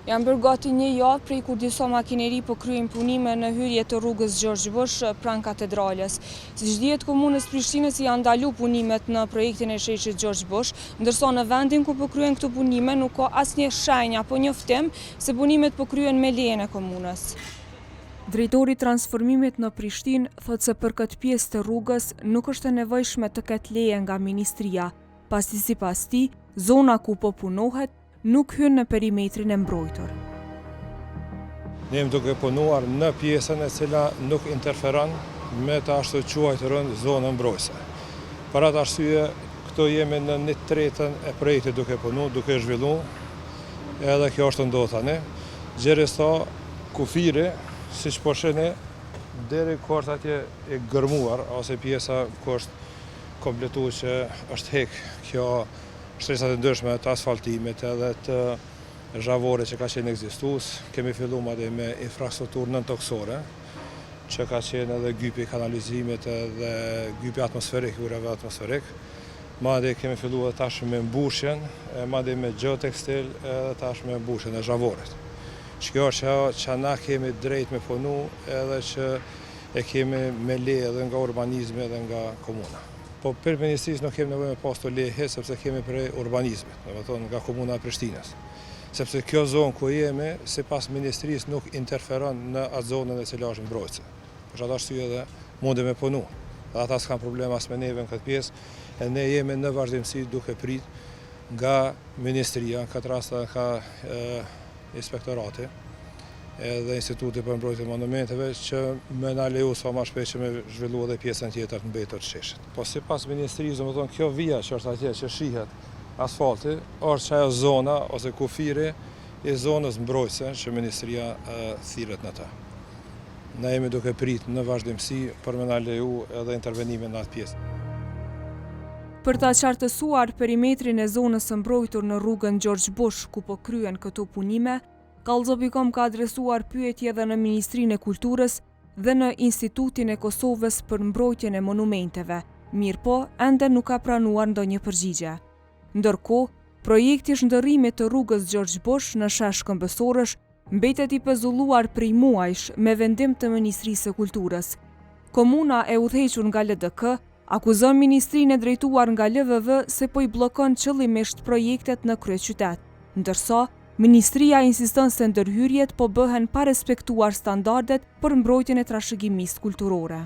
Jam bërë gati një javë prej kur disa makineri po kryejnë punime në hyrje të rrugës Gjergj Bush pranë katedrales. Siç dihet, komunës Prishtinës janë ndalu punimet në projektin e sheshit Gjergj Bush, ndërsa në vendin ku po kryejnë këto punime nuk ka asnjë shenjë apo njoftim se punimet po kryhen me lejen e komunës. Drejtori i transformimit në Prishtinë thotë se për këtë pjesë të rrugës nuk është e nevojshme të ketë leje nga ministria, pasi sipas tij, zona ku po punohet nuk hyn në perimetrin e mbrojtur. Ne jemi duke punuar në pjesën e cila nuk interferon me të ashtu quajturën zonë mbrojtëse. Për atë arsye, këto jemi në 1/3 e projektit duke punu, duke zhvillu, edhe kjo është ndodhur tani. Gjerësa kufiri, siç po shihni, deri ku është atje e gërmuar, ose pjesa ku është kompletuar që është hek kjo shtresat e ndryshme të asfaltimit edhe të zhavore që ka qenë ekzistues. Kemi filluar madje me infrastrukturë nëntoksore, që ka qenë edhe gypi kanalizimit edhe gypi atmosferik, ujrave atmosferik. Madje kemi filluar tash me mbushjen, madje me geotekstil edhe tash me mbushjen e zhavorit. Kjo është që na kemi drejt me punu edhe që e kemi me leje edhe nga urbanizmi edhe nga komuna. Po për ministrisë nuk kemi nevojë me pas të leje, sepse kemi prej urbanizmit, domethënë nga komuna e Prishtinës. Sepse kjo zonë ku jemi, sipas ministrisë nuk interferon në atë zonën e cila është mbrojtëse. Për atë arsye edhe mundem me punu. Dhe ata s'kan problem as me neve në këtë pjesë, e ne jemi në vazhdimsi duke prit nga ministria, në këtë rast ka inspektorati edhe Instituti për Mbrojtje të Monumenteve që më na leju sa më shpejt që me zhvillu edhe pjesën tjetër të mbetur të sheshit. Po sipas ministrisë, domethënë kjo vija që është atje që shihet asfalti, është ajo zona ose kufiri i zonës mbrojtëse që ministria thirret në ta. Ne jemi duke prit në vazhdimsi për më na leju edhe intervenimin në atë pjesë. Për ta qartësuar perimetrin e zonës së mbrojtur në rrugën Gjergj Bush ku po kryen këto punime, Kallzo.com ka adresuar pyetje edhe në Ministrinë e Kulturës dhe në Institutin e Kosovës për mbrojtjen e monumenteve, mirë po, ende nuk ka pranuar ndonjë përgjigje. Ndërkohë, projekti shndërrimit të rrugës Gjergj Bush në shesh Këmbësorësh mbetet i pezulluar prej muajsh me vendim të Ministrisë së Kulturës. Komuna e udhëhequr nga LDK akuzon Ministrinë e drejtuar nga LVV se po i bllokon qëllimisht projektet në kryeqytet, ndërsa Ministria insiston se ndërhyrjet po bëhen pa respektuar standardet për mbrojtjen e trashëgimisë kulturore.